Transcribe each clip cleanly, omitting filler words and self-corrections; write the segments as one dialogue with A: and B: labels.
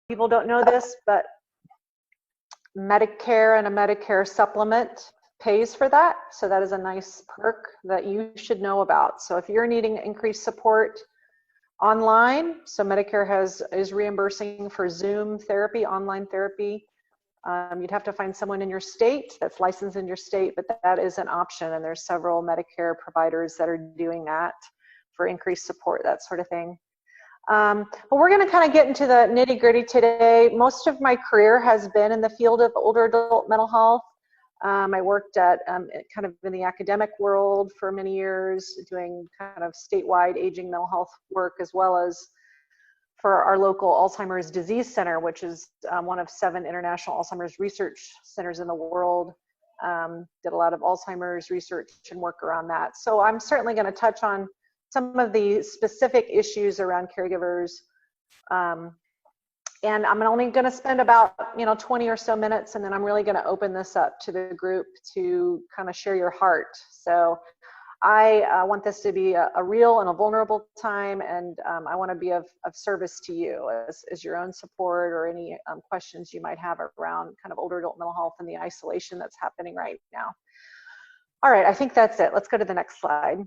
A: people don't know this, but Medicare and a Medicare supplement pays for that. So that is a nice perk that you should know about. So if you're needing increased support online, so Medicare is reimbursing for Zoom therapy, online therapy. You'd have to find someone in your state that's licensed in your state, but that is an option. And there's several Medicare providers that are doing that for increased support, that sort of thing. But we're going to kind of get into the nitty gritty today. Most of my career has been in the field of older adult mental health. I worked at kind of in the academic world for many years, doing kind of statewide aging mental health work, as well as for our local Alzheimer's Disease Center, which is one of 7 international Alzheimer's research centers in the world. Did a lot of Alzheimer's research and work around that. So I'm certainly going to touch on some of the specific issues around caregivers. And I'm only going to spend about 20 or so minutes, and then I'm really going to open this up to the group to kind of share your heart. So I want this to be a real and a vulnerable time, and I want to be of service to you as your own support or any questions you might have around kind of older adult mental health and the isolation that's happening right now. All right, I think that's it. Let's go to the next slide.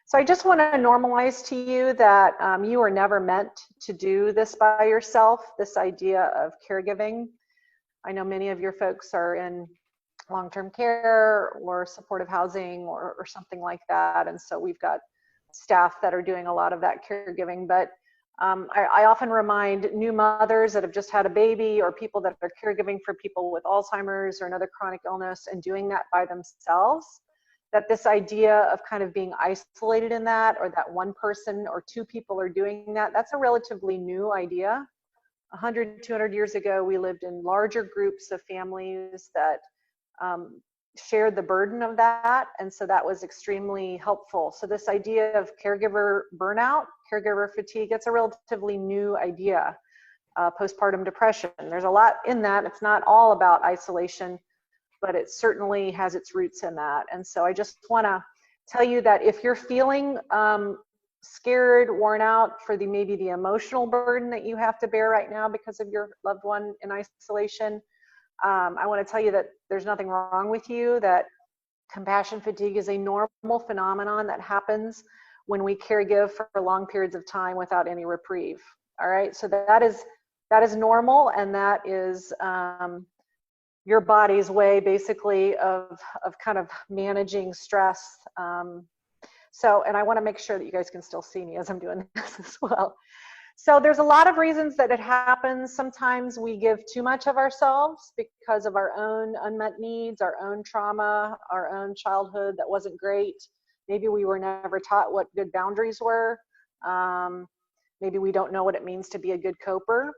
A: So I just want to normalize to you that you are never meant to do this by yourself, this idea of caregiving. I know many of your folks are in long-term care or supportive housing or something like that. And so we've got staff that are doing a lot of that caregiving. But I often remind new mothers that have just had a baby or people that are caregiving for people with Alzheimer's or another chronic illness and doing that by themselves, that this idea of kind of being isolated in that, or that one person or 2 people are doing that, that's a relatively new idea. 100, 200 years ago, we lived in larger groups of families that shared the burden of that, and so that was extremely helpful. So this idea of caregiver burnout, caregiver fatigue, it's a relatively new idea. Postpartum depression, there's a lot in that. It's not all about isolation, but it certainly has its roots in that. And so I just want to tell you that if you're feeling scared, worn out for maybe the emotional burden that you have to bear right now because of your loved one in isolation, I want to tell you that there's nothing wrong with you, that compassion fatigue is a normal phenomenon that happens when we caregive for long periods of time without any reprieve. All right, so that is normal, and that is your body's way basically of kind of managing stress. And I want to make sure that you guys can still see me as I'm doing this as well. So there's a lot of reasons that it happens. Sometimes we give too much of ourselves because of our own unmet needs, our own trauma, our own childhood that wasn't great. Maybe we were never taught what good boundaries were. Maybe we don't know what it means to be a good coper.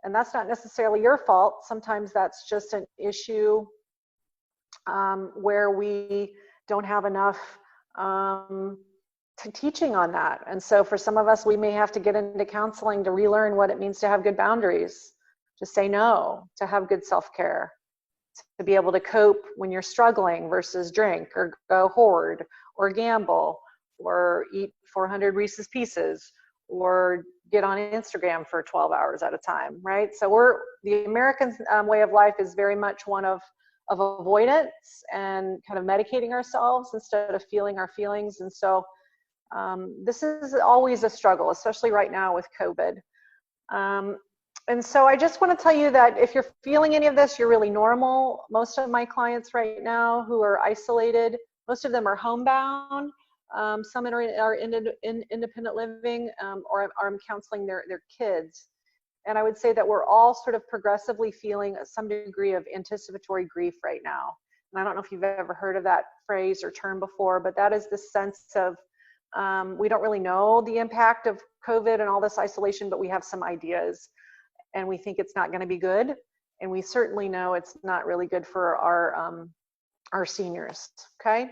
A: And that's not necessarily your fault. Sometimes that's just an issue where we don't have enough teaching on that. And so for some of us, we may have to get into counseling to relearn what it means to have good boundaries, to say no, to have good self-care, to be able to cope when you're struggling versus drink or go hoard or gamble or eat 400 Reese's Pieces or get on Instagram for 12 hours at a time, right? So the American way of life is very much one of avoidance and kind of medicating ourselves instead of feeling our feelings. And so this is always a struggle, especially right now with COVID. And so I just want to tell you that if you're feeling any of this, you're really normal. Most of my clients right now who are isolated, most of them are homebound. Some are in independent living, or I'm counseling their kids. And I would say that we're all sort of progressively feeling some degree of anticipatory grief right now. And I don't know if you've ever heard of that phrase or term before, but that is the sense of we don't really know the impact of COVID and all this isolation, but we have some ideas. And we think it's not going to be good. And we certainly know it's not really good for our seniors, okay?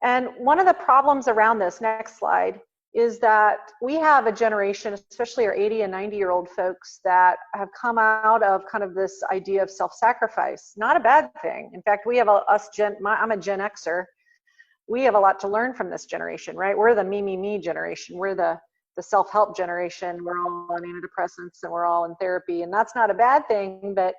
A: And one of the problems around this, next slide, is that we have a generation, especially our 80 and 90-year-old folks, that have come out of kind of this idea of self-sacrifice. Not a bad thing. In fact, we have I'm a Gen Xer. We have a lot to learn from this generation, right? We're the me generation. We're the the self-help generation. We're all on antidepressants and we're all in therapy, and that's not a bad thing, but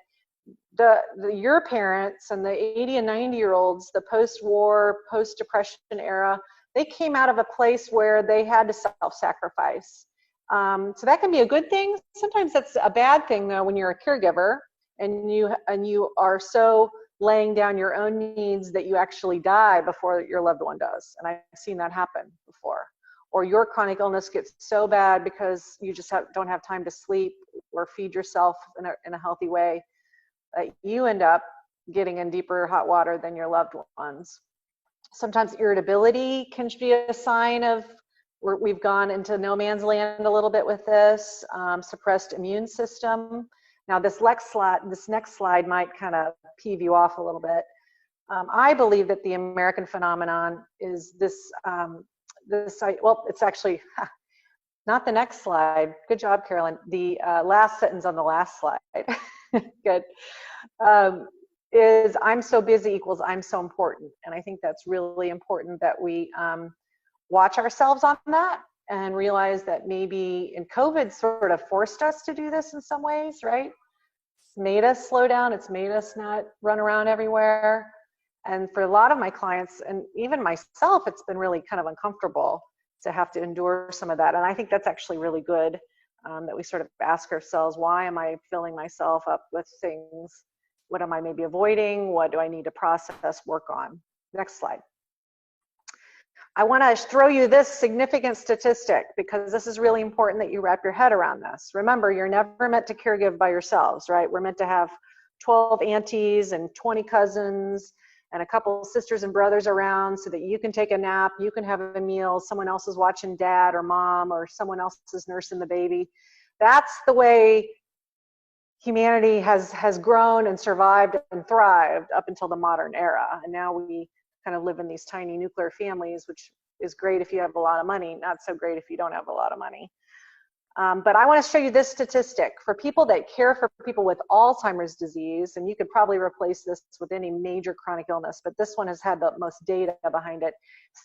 A: your parents and the 80 and 90-year-olds, the post-war, post-depression era, they came out of a place where they had to self-sacrifice. So that can be a good thing. Sometimes that's a bad thing, though, when you're a caregiver and you are so laying down your own needs that you actually die before your loved one does. And I've seen that happen before. Or your chronic illness gets so bad because you just don't have time to sleep or feed yourself in a healthy way, that you end up getting in deeper hot water than your loved ones. Sometimes irritability can be a sign of we've gone into no man's land a little bit with this, suppressed immune system. Now this next slide might kind of peeve you off a little bit. I believe that the American phenomenon is this, well, it's actually not the next slide. Good job, Carolyn. The last sentence on the last slide. Good. Is I'm so busy equals I'm so important. And I think that's really important that we watch ourselves on that and realize that maybe, and COVID sort of forced us to do this in some ways, right? It's made us slow down. It's made us not run around everywhere. And for a lot of my clients, and even myself, it's been really kind of uncomfortable to have to endure some of that. And I think that's actually really good, that we sort of ask ourselves, why am I filling myself up with things? What am I maybe avoiding? What do I need to process, work on? Next slide. I want to throw you this significant statistic because this is really important that you wrap your head around this. Remember, you're never meant to caregive by yourselves, right? We're meant to have 12 aunties and 20 cousins and a couple sisters and brothers around so that you can take a nap, you can have a meal, someone else is watching dad or mom, or someone else is nursing the baby. That's the way humanity has grown and survived and thrived up until the modern era. And now we kind of live in these tiny nuclear families, which is great if you have a lot of money, not so great if you don't have a lot of money. But I want to show you this statistic. For people that care for people with Alzheimer's disease, and you could probably replace this with any major chronic illness, but this one has had the most data behind it.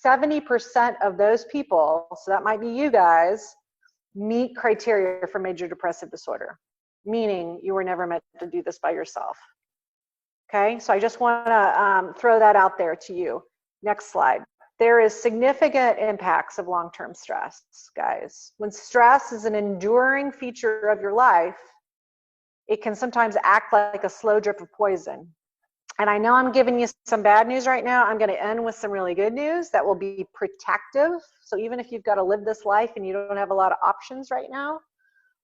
A: 70% of those people, so that might be you guys, meet criteria for major depressive disorder, meaning you were never meant to do this by yourself. Okay, so I just want to throw that out there to you. Next slide. There is significant impacts of long-term stress, guys. When stress is an enduring feature of your life, it can sometimes act like a slow drip of poison. And I know I'm giving you some bad news right now. I'm going to end with some really good news that will be protective. So even if you've got to live this life and you don't have a lot of options right now,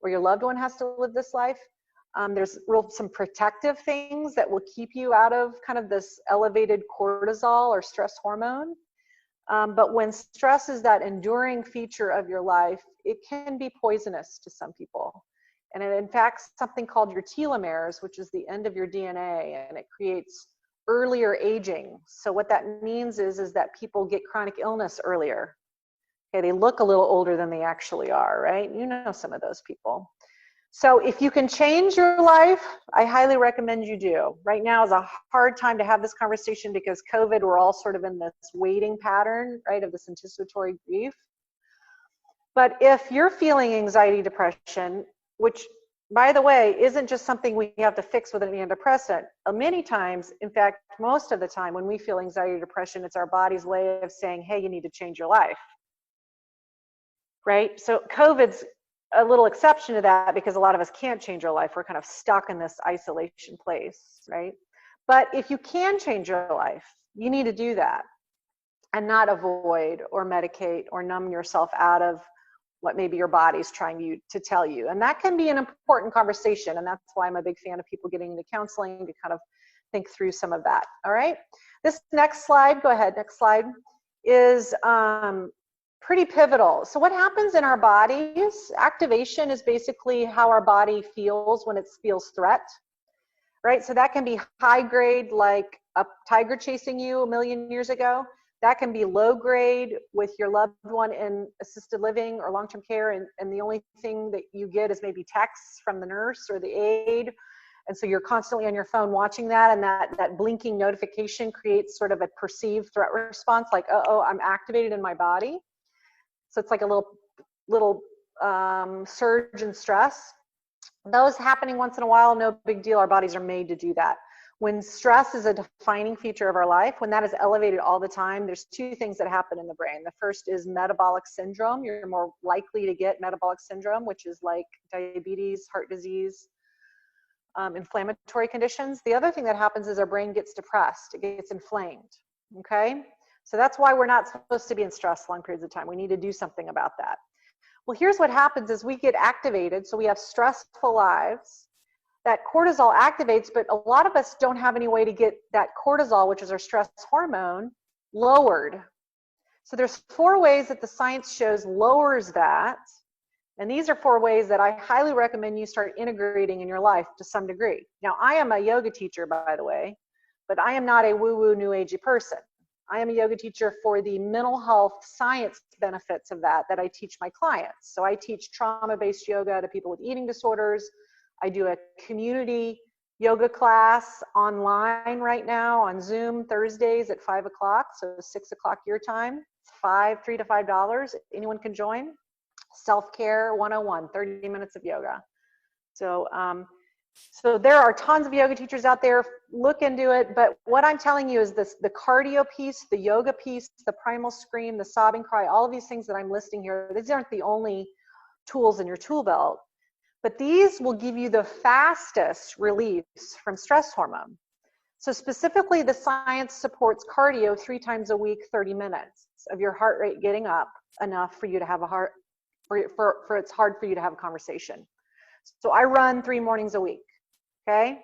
A: or your loved one has to live this life, there's some protective things that will keep you out of kind of this elevated cortisol or stress hormone. But when stress is that enduring feature of your life, it can be poisonous to some people. And it infects something called your telomeres, which is the end of your DNA, and it creates earlier aging. So what that means is that people get chronic illness earlier. Okay, they look a little older than they actually are, right? You know some of those people. So if you can change your life, I highly recommend you do. Right now is a hard time to have this conversation because COVID, we're all sort of in this waiting pattern, right, of this anticipatory grief. But if you're feeling anxiety, depression, which, by the way, isn't just something we have to fix with an antidepressant. Many times, in fact, most of the time when we feel anxiety, depression, it's our body's way of saying, hey, you need to change your life, right? So COVID's a little exception to that because a lot of us can't change our life. We're kind of stuck in this isolation place, right? But if you can change your life, you need to do that and not avoid or medicate or numb yourself out of what maybe your body's trying to tell you. And that can be an important conversation. And that's why I'm a big fan of people getting into counseling to kind of think through some of that. All right. This next slide, go ahead, next slide, is pretty pivotal. So what happens in our bodies, activation is basically how our body feels when it feels threat, right? So that can be high grade, like a tiger chasing you a million years ago. That can be low grade with your loved one in assisted living or long-term care, and the only thing that you get is maybe texts from the nurse or the aide. And so you're constantly on your phone watching that, and that blinking notification creates sort of a perceived threat response, like, uh-oh, I'm activated in my body. So it's like a little surge in stress. Those happening once in a while, no big deal. Our bodies are made to do that. When stress is a defining feature of our life, when that is elevated all the time, there's two things that happen in the brain. The first is metabolic syndrome. You're more likely to get metabolic syndrome, which is like diabetes, heart disease, inflammatory conditions. The other thing that happens is our brain gets depressed. It gets inflamed, okay? So that's why we're not supposed to be in stress long periods of time. We need to do something about that. Well, here's what happens is we get activated, so we have stressful lives. That cortisol activates, but a lot of us don't have any way to get that cortisol, which is our stress hormone, lowered. So there's 4 ways that the science shows lowers that. And these are 4 ways that I highly recommend you start integrating in your life to some degree. Now, I am a yoga teacher, by the way, but I am not a woo-woo new agey person. I am a yoga teacher for the mental health science benefits of that I teach my clients. So I teach trauma-based yoga to people with eating disorders. I do a community yoga class online right now on Zoom Thursdays at 5 o'clock, so 6 o'clock your time. It's $3 to $5. Anyone can join. Self-care 101, 30 minutes of yoga. So, so there are tons of yoga teachers out there. Look into it. But what I'm telling you is this: the cardio piece, the yoga piece, the primal scream, the sobbing cry, all of these things that I'm listing here, these aren't the only tools in your tool belt. But these will give you the fastest release from stress hormone. So specifically, the science supports cardio 3 times a week, 30 minutes of your heart rate getting up enough for you to have a heart, for it's hard for you to have a conversation. So I run 3 mornings a week, okay?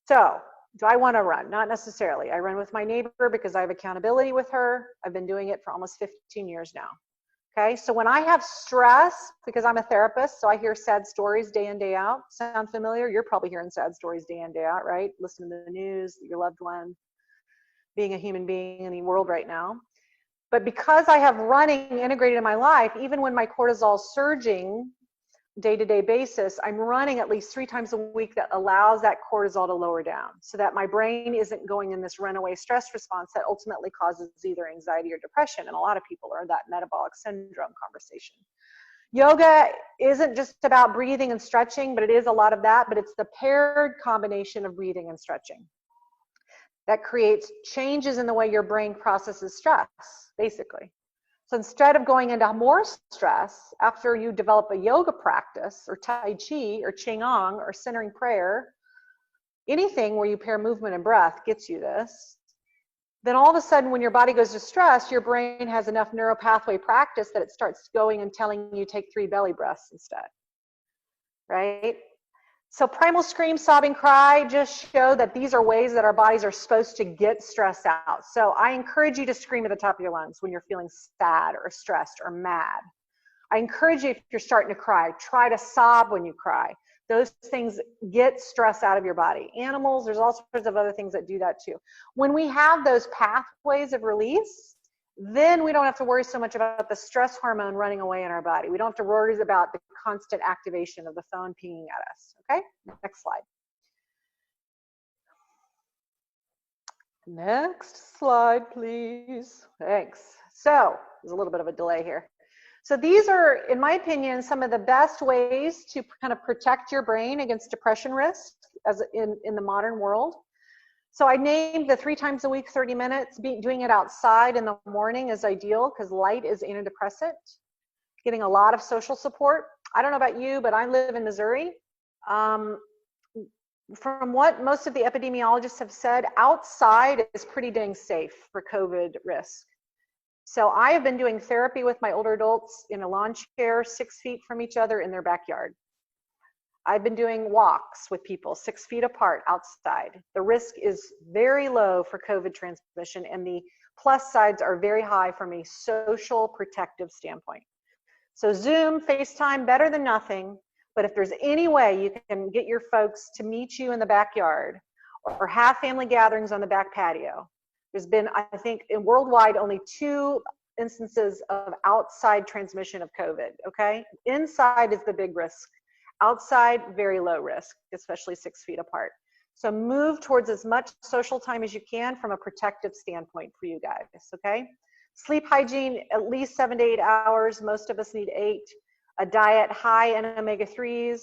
A: So do I want to run? Not necessarily. I run with my neighbor because I have accountability with her. I've been doing it for almost 15 years now. Okay, so when I have stress, because I'm a therapist, so I hear sad stories day in, day out. Sound familiar? You're probably hearing sad stories day in, day out, right? Listening to the news, your loved one, being a human being in the world right now. But because I have running integrated in my life, even when my cortisol is surging day-to-day basis, I'm running at least 3 times a week that allows that cortisol to lower down so that my brain isn't going in this runaway stress response that ultimately causes either anxiety or depression. And a lot of people are in that metabolic syndrome conversation. Yoga isn't just about breathing and stretching, but it is a lot of that, but it's the paired combination of breathing and stretching that creates changes in the way your brain processes stress, basically. So instead of going into more stress after you develop a yoga practice or Tai Chi or Qigong or centering prayer, anything where you pair movement and breath gets you this, then all of a sudden when your body goes to stress, your brain has enough neuropathway practice that it starts going and telling you take 3 belly breaths instead, right? So primal scream, sobbing, cry just show that these are ways that our bodies are supposed to get stress out. So I encourage you to scream at the top of your lungs when you're feeling sad or stressed or mad. I encourage you, if you're starting to cry, try to sob when you cry. Those things get stress out of your body. Animals, there's all sorts of other things that do that too. When we have those pathways of release, then we don't have to worry so much about the stress hormone running away in our body. We don't have to worry about the constant activation of the phone pinging at us, okay? Next slide. Next slide, please. Thanks. So there's a little bit of a delay here. So these are, in my opinion, some of the best ways to kind of protect your brain against depression risk as in the modern world. So I named the 3 times a week, 30 minutes. Doing it outside in the morning is ideal because light is antidepressant. Getting a lot of social support. I don't know about you, but I live in Missouri. From what most of the epidemiologists have said, outside is pretty dang safe for COVID risk. So I have been doing therapy with my older adults in a lawn chair 6 feet from each other in their backyard. I've been doing walks with people 6 feet apart outside. The risk is very low for COVID transmission, and the plus sides are very high from a social protective standpoint. So Zoom, FaceTime, better than nothing. But if there's any way you can get your folks to meet you in the backyard or have family gatherings on the back patio, there's been, I think, worldwide only 2 instances of outside transmission of COVID, okay? Inside is the big risk. Outside, very low risk, especially 6 feet apart. So move towards as much social time as you can from a protective standpoint for you guys, okay? Sleep hygiene, at least 7 to 8 hours. Most of us need 8. A diet high in omega-3s,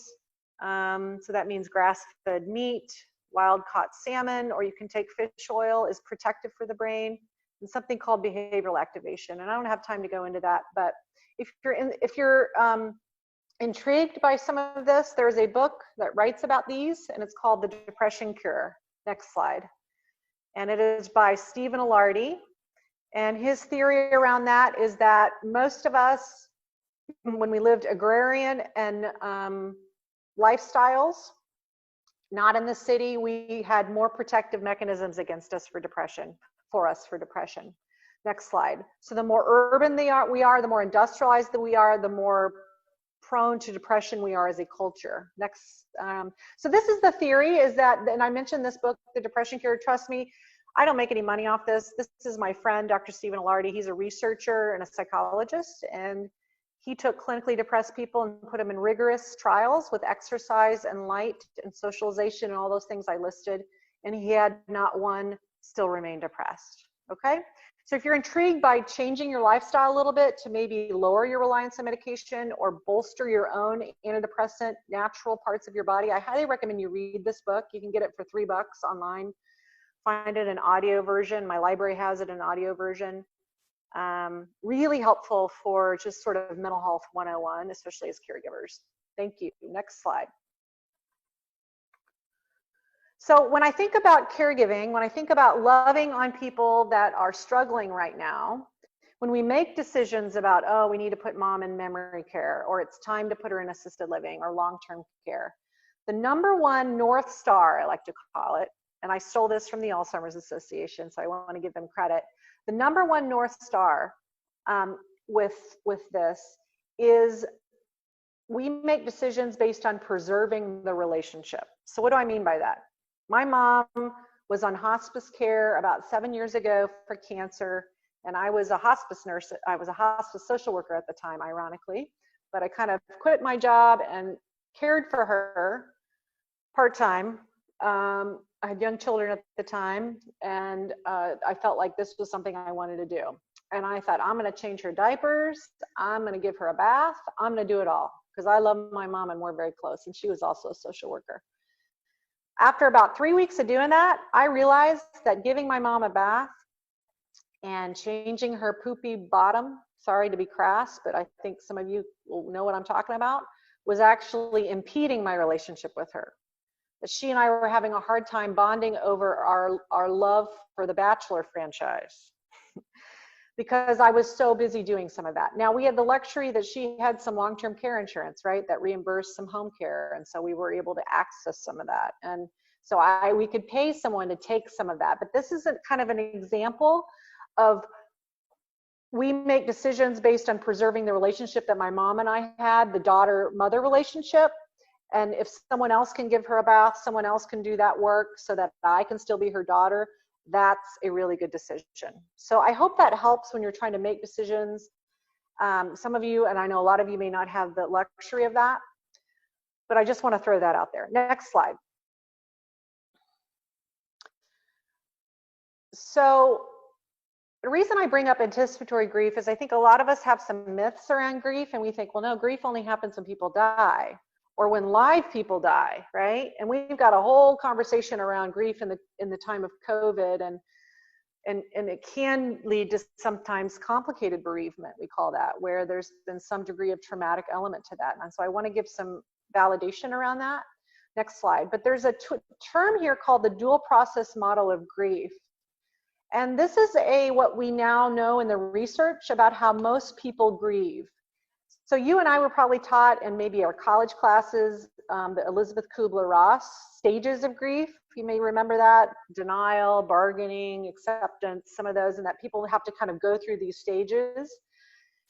A: so that means grass-fed meat, wild-caught salmon, or you can take fish oil, is protective for the brain, and something called behavioral activation. And I don't have time to go into that, but if you're intrigued by some of this, there's a book that writes about these, and it's called The Depression Cure. Next slide. And it is by Stephen Alardi. And his theory around that is that most of us, when we lived agrarian and lifestyles, not in the city, we had more protective mechanisms against us for depression, Next slide. So the more urban we are, the more industrialized that we are, the more prone to depression we are as a culture. Next. So this is the theory, is that, and I mentioned this book, The Depression Cure. Trust me, I don't make any money off this. This is my friend, Dr. Stephen Alardi. He's a researcher and a psychologist, and he took clinically depressed people and put them in rigorous trials with exercise and light and socialization and all those things I listed, and he had not one still remain depressed, okay? So if you're intrigued by changing your lifestyle a little bit to maybe lower your reliance on medication or bolster your own antidepressant natural parts of your body, I highly recommend you read this book. You can get it for $3 online. Find it in audio version. My library has it in audio version. Really helpful for just sort of mental health 101, especially as caregivers. Thank you. Next slide. So when I think about caregiving, when I think about loving on people that are struggling right now, when we make decisions about, oh, we need to put mom in memory care, or it's time to put her in assisted living or long-term care, the #1 North Star, I like to call it, and I stole this from the Alzheimer's Association, so I want to give them credit. The #1 North Star with this is we make decisions based on preserving the relationship. So what do I mean by that? My mom was on hospice care about 7 years ago for cancer, and I was a hospice nurse. I was a hospice social worker at the time, ironically, but I kind of quit my job and cared for her part-time. I had young children at the time, and I felt like this was something I wanted to do. And I thought, I'm going to change her diapers. I'm going to give her a bath. I'm going to do it all because I love my mom and we're very close. And she was also a social worker. After about 3 weeks of doing that, I realized that giving my mom a bath and changing her poopy bottom, sorry to be crass, but I think some of you will know what I'm talking about, was actually impeding my relationship with her. That she and I were having a hard time bonding over our love for the Bachelor franchise because I was so busy doing some of that. Now, we had the luxury that she had some long-term care insurance, right, that reimbursed some home care, and so we were able to access some of that. And so we could pay someone to take some of that. But this is kind of an example of we make decisions based on preserving the relationship that my mom and I had, the daughter-mother relationship. And if someone else can give her a bath, someone else can do that work so that I can still be her daughter, that's a really good decision. So I hope that helps when you're trying to make decisions. Some of you, and I know a lot of you may not have the luxury of that, but I just want to throw that out there. Next slide. So the reason I bring up anticipatory grief is I think a lot of us have some myths around grief, and we think, well, no, grief only happens when people die or when live people die, right? And we've got a whole conversation around grief in the time of COVID, and it can lead to sometimes complicated bereavement, we call that, where there's been some degree of traumatic element to that. And so I want to give some validation around that. Next slide. But there's a term here called the dual process model of grief. And this is what we now know in the research about how most people grieve. So you and I were probably taught in maybe our college classes, the Elizabeth Kubler-Ross stages of grief. You may remember that: denial, bargaining, acceptance, some of those, and that people have to kind of go through these stages.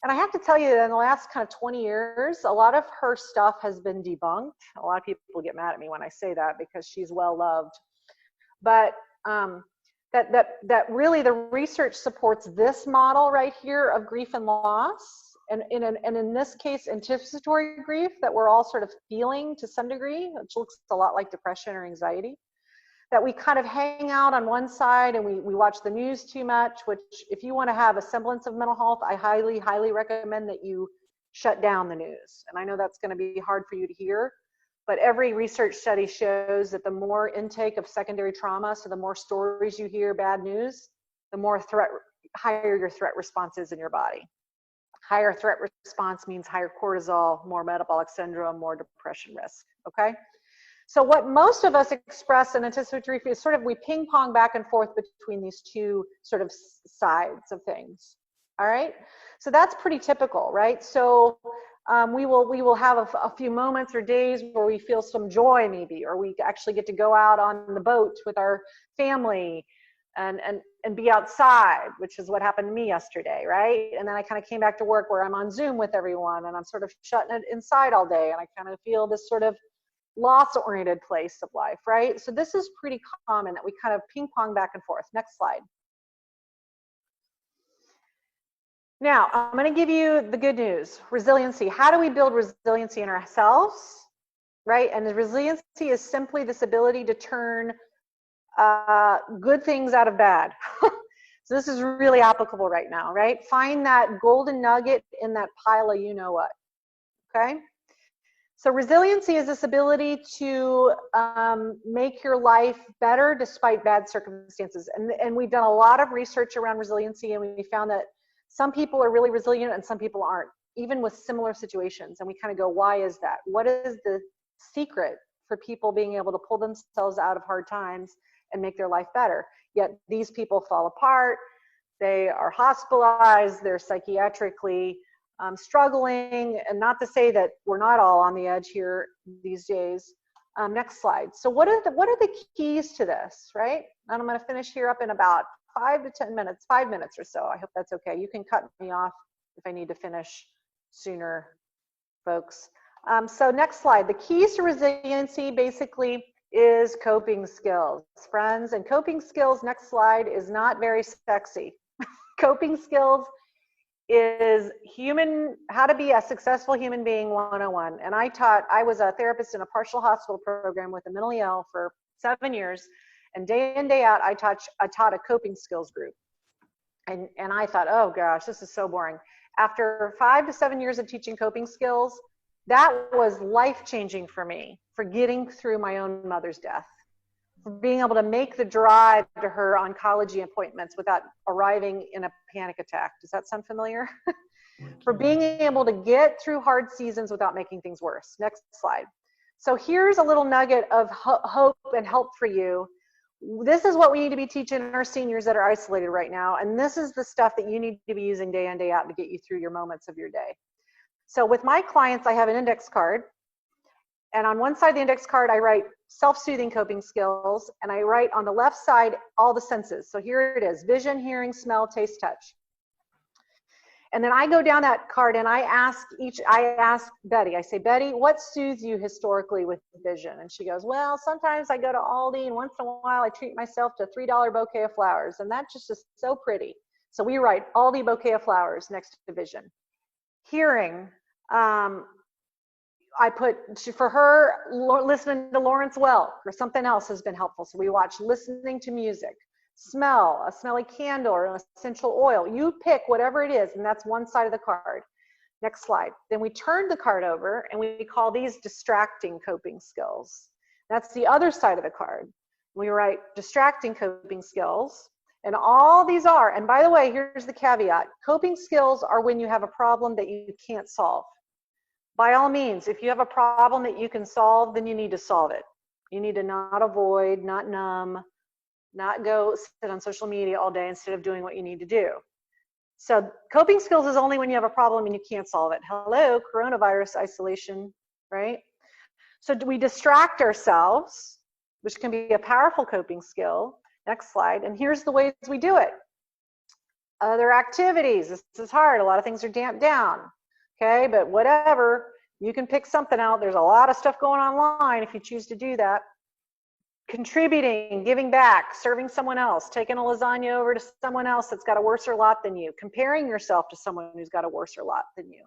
A: And I have to tell you that in the last kind of 20 years, a lot of her stuff has been debunked. A lot of people get mad at me when I say that because she's well loved. But that really the research supports this model right here of grief and loss. And in this case, anticipatory grief that we're all sort of feeling to some degree, which looks a lot like depression or anxiety, that we kind of hang out on one side and we watch the news too much, which if you want to have a semblance of mental health, I highly, highly recommend that you shut down the news. And I know that's going to be hard for you to hear, but every research study shows that the more intake of secondary trauma, so the more stories you hear, bad news, the more higher your threat response is in your body. Higher threat response means higher cortisol, more metabolic syndrome, more depression risk, okay? So what most of us express in anticipatory fear is sort of, we ping pong back and forth between these two sort of sides of things, all right? So that's pretty typical, right? So we will have a few moments or days where we feel some joy maybe, or we actually get to go out on the boat with our family and be outside, which is what happened to me yesterday, right? And then I kind of came back to work where I'm on Zoom with everyone and I'm sort of shutting it inside all day, and I kind of feel this sort of loss-oriented place of life, right? So this is pretty common that we kind of ping pong back and forth. Next slide. Now, I'm going to give you the good news. Resiliency. How do we build resiliency in ourselves, right? And the resiliency is simply this ability to turn good things out of bad. So this is really applicable right now, right? Find that golden nugget in that pile of you know what, okay? So resiliency is this ability to make your life better despite bad circumstances. And we've done a lot of research around resiliency, and we found that some people are really resilient and some people aren't, even with similar situations. And we kind of go, why is that? What is the secret for people being able to pull themselves out of hard times and make their life better? Yet these people fall apart, they are hospitalized, they're psychiatrically struggling, and not to say that we're not all on the edge here these days. Next slide. So what are the keys to this, right? And I'm going to finish here up in about 5 to 10 minutes, 5 minutes or so. I hope that's okay. You can cut me off if I need to finish sooner, folks. So next slide. The keys to resiliency basically is coping skills, friends. And coping skills, next slide, is not very sexy. Coping skills is how to be a successful human being 101. And I was a therapist in a partial hospital program with the mentally ill for 7 years. And day in, day out, I taught a coping skills group. And I thought, oh gosh, this is so boring. After 5 to 7 years of teaching coping skills, that was life-changing for me, for getting through my own mother's death, for being able to make the drive to her oncology appointments without arriving in a panic attack. Does that sound familiar? For being able to get through hard seasons without making things worse. Next slide. So here's a little nugget of hope and help for you. This is what we need to be teaching our seniors that are isolated right now. And this is the stuff that you need to be using day in, day out to get you through your moments of your day. So with my clients, I have an index card. And on one side of the index card, I write self-soothing coping skills. And I write on the left side all the senses. So here it is: vision, hearing, smell, taste, touch. And then I go down that card and I ask Betty, I say, Betty, what soothes you historically with vision? And she goes, well, sometimes I go to Aldi and once in a while I treat myself to a $3 bouquet of flowers. And that just is so pretty. So we write Aldi bouquet of flowers next to vision. Hearing, I put, for her, listening to Lawrence Welk or something else has been helpful. So we watch listening to music. Smell, a smelly candle or an essential oil. You pick whatever it is, and that's one side of the card. Next slide. Then we turn the card over, and we call these distracting coping skills. That's the other side of the card. We write distracting coping skills, and all these are, and by the way, here's the caveat. Coping skills are when you have a problem that you can't solve. By all means, if you have a problem that you can solve, then you need to solve it. You need to not avoid, not numb, not go sit on social media all day instead of doing what you need to do. So coping skills is only when you have a problem and you can't solve it. Hello, coronavirus isolation, right? So we distract ourselves, which can be a powerful coping skill. Next slide. And here's the ways we do it. Other activities. This is hard. A lot of things are damped down. Okay, but whatever. You can pick something out. There's a lot of stuff going online if you choose to do that. Contributing, giving back, serving someone else, taking a lasagna over to someone else that's got a worser lot than you, comparing yourself to someone who's got a worser lot than you.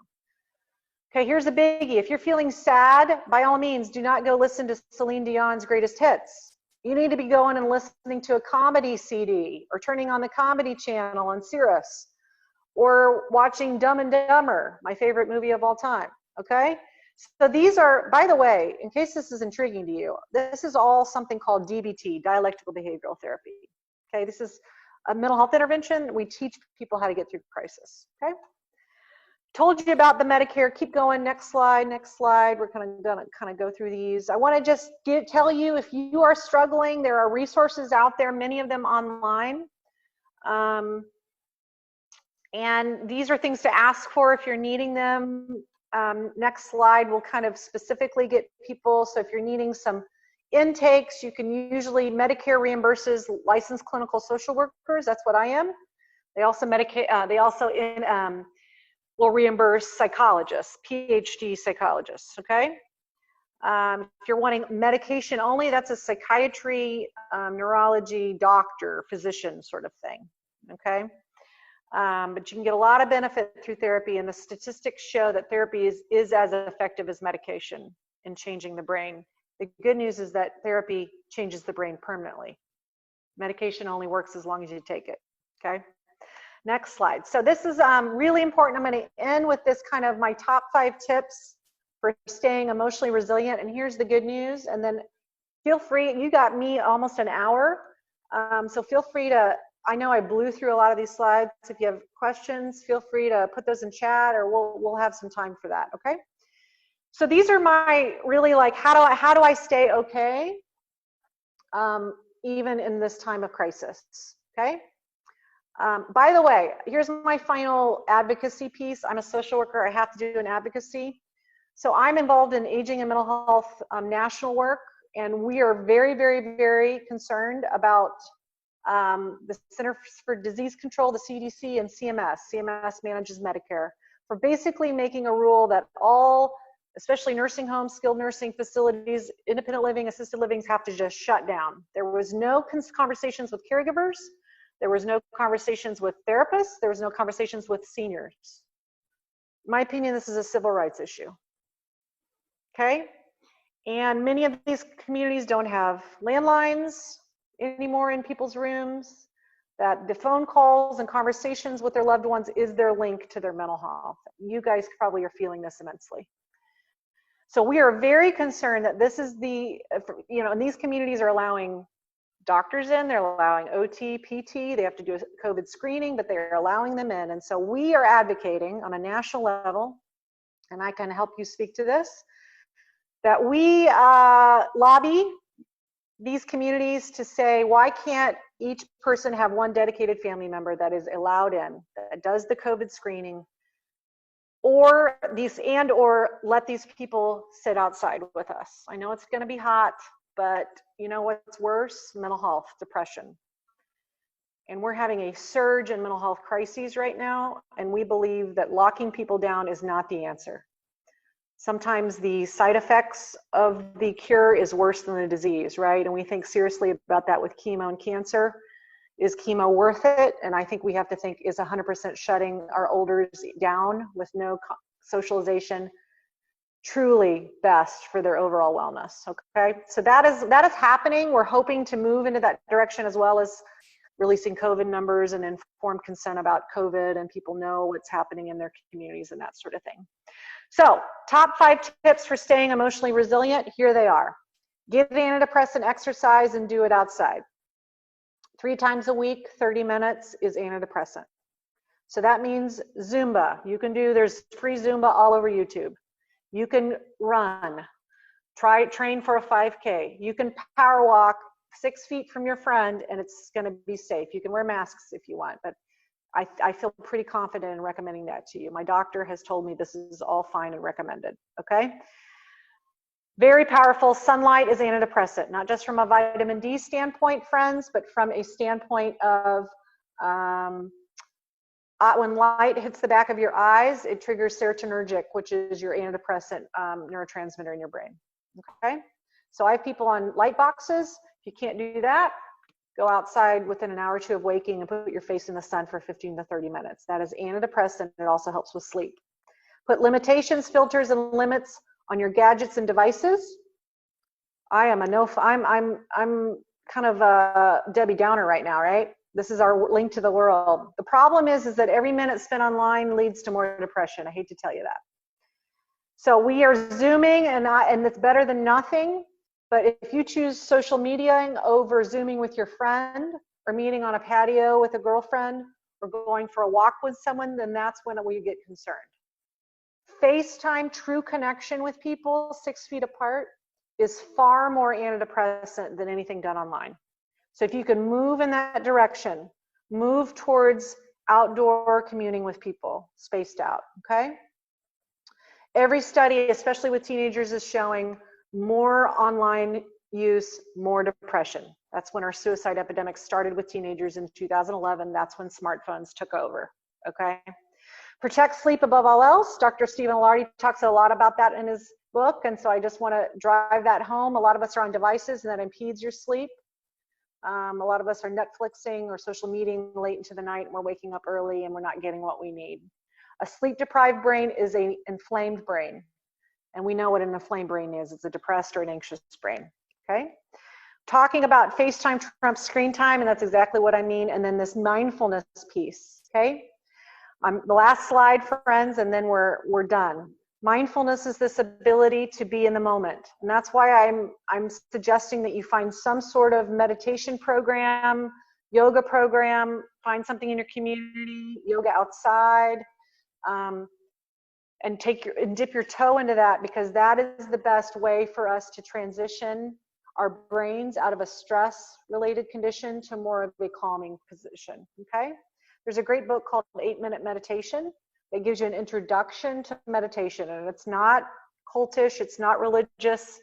A: Okay, here's a biggie. If you're feeling sad, by all means, do not go listen to Celine Dion's greatest hits. You need to be going and listening to a comedy CD or turning on the comedy channel on Sirius, or watching Dumb and Dumber, my favorite movie of all time, okay? So these are, by the way, in case this is intriguing to you, this is all something called DBT, dialectical behavioral therapy, okay? This is a mental health intervention. We teach people how to get through crisis, okay? Told you about the Medicare. Keep going. Next slide. Next slide. We're gonna go through these. I want to just tell you, if you are struggling, there are resources out there, many of them online. And these are things to ask for if you're needing them. Next slide will kind of specifically get people. So if you're needing some intakes, you can usually, Medicare reimburses licensed clinical social workers. That's what I am. They also will reimburse psychologists, PhD psychologists, okay? If you're wanting medication only, that's a psychiatry, neurology, doctor, physician sort of thing, okay? But you can get a lot of benefit through therapy, and the statistics show that therapy is as effective as medication in changing the brain. The good news is that therapy changes the brain permanently. Medication only works as long as you take it, okay? Next slide. So this is really important. I'm going to end with this kind of my top 5 tips for staying emotionally resilient. And here's the good news. And then feel free, you got me almost an hour. So feel free to, I know I blew through a lot of these slides. If you have questions, feel free to put those in chat, or we'll have some time for that, okay? So these are my really, like, how do I stay okay even in this time of crisis, okay? By the way, here's my final advocacy piece. I'm a social worker. I have to do an advocacy. So I'm involved in aging and mental health national work, and we are very, very, very concerned about the Center for Disease Control, the CDC, and CMS. CMS manages Medicare, for basically making a rule that all, especially nursing homes, skilled nursing facilities, independent living, assisted livings, have to just shut down. There was no conversations with caregivers. There was no conversations with therapists. There was no conversations with seniors. In my opinion, this is a civil rights issue, okay? And many of these communities don't have landlines anymore in people's rooms, that the phone calls and conversations with their loved ones is their link to their mental health. You guys probably are feeling this immensely. So we are very concerned that this is the, and these communities are allowing doctors in, they're allowing OT, PT, they have to do a COVID screening, but they're allowing them in. And so we are advocating on a national level, and I can help you speak to this, that we lobby these communities to say, why can't each person have one dedicated family member that is allowed in, that does the COVID screening, or let these people sit outside with us. I know it's gonna be hot, but you know what's worse? Mental health, depression. And we're having a surge in mental health crises right now, and we believe that locking people down is not the answer. Sometimes the side effects of the cure is worse than the disease, right? And we think seriously about that with chemo and cancer. Is chemo worth it? And I think we have to think, is 100% shutting our olders down with no socialization truly best for their overall wellness, okay? So that is happening. We're hoping to move into that direction, as well as releasing COVID numbers and informed consent about COVID, and people know what's happening in their communities and that sort of thing. So top 5 tips for staying emotionally resilient, here they are. Get antidepressant exercise and do it outside. 3 times a week, 30 minutes is antidepressant. So that means Zumba. You can do, there's free Zumba all over YouTube. You can run, train for a 5K. You can power walk 6 feet from your friend, and it's gonna be safe. You can wear masks if you want, but I feel pretty confident in recommending that to you. My doctor has told me this is all fine and recommended, okay? Very powerful. Sunlight is antidepressant, not just from a vitamin D standpoint, friends, but from a standpoint of when light hits the back of your eyes, it triggers serotonergic, which is your antidepressant neurotransmitter in your brain, okay? So I have people on light boxes. If you can't do that, go outside within an hour or 2 of waking and put your face in the sun for 15 to 30 minutes. That is antidepressant. It also helps with sleep. Put limitations, filters, and limits on your gadgets and devices. I'm kind of a Debbie Downer right now, right? This is our link to the world. The problem is that every minute spent online leads to more depression. I hate to tell you that. So we are Zooming, and it's better than nothing. But if you choose social media over Zooming with your friend, or meeting on a patio with a girlfriend, or going for a walk with someone, then that's when we get concerned. FaceTime, true connection with people 6 feet apart, is far more antidepressant than anything done online. So if you can move in that direction, move towards outdoor communing with people, spaced out, okay? Every study, especially with teenagers, is showing more online use, more depression. That's when our suicide epidemic started with teenagers in 2011. That's when smartphones took over, okay? Protect sleep above all else. Dr. Stephen Alardi talks a lot about that in his book, and so I just want to drive that home. A lot of us are on devices, and that impedes your sleep. A lot of us are Netflixing or social media late into the night, and we're waking up early, and we're not getting what we need. A sleep-deprived brain is an inflamed brain, and we know what an inflamed brain is. It's a depressed or an anxious brain, okay? Talking about FaceTime trumps screen time, and that's exactly what I mean, and then this mindfulness piece, okay? The last slide, friends, and then we're done. Mindfulness is this ability to be in the moment. And that's why I'm suggesting that you find some sort of meditation program, yoga program, find something in your community, yoga outside, and dip your toe into that, because that is the best way for us to transition our brains out of a stress-related condition to more of a calming position, okay? There's a great book called 8-Minute Meditation. It gives you an introduction to meditation, and it's not cultish, it's not religious.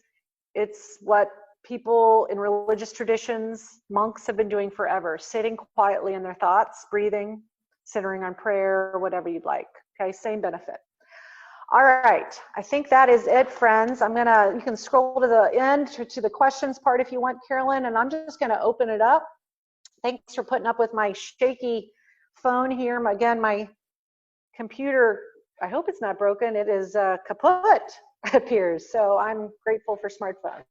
A: It's what people in religious traditions, monks have been doing forever, sitting quietly in their thoughts, breathing, centering on prayer, or whatever you'd like, okay? Same benefit. All right, I think that is it, friends. You can scroll to the end to the questions part if you want, Carolyn, and I'm just gonna open it up. Thanks for putting up with my shaky phone here. Again, my computer, I hope it's not broken. It is kaput, it appears. So I'm grateful for smartphones.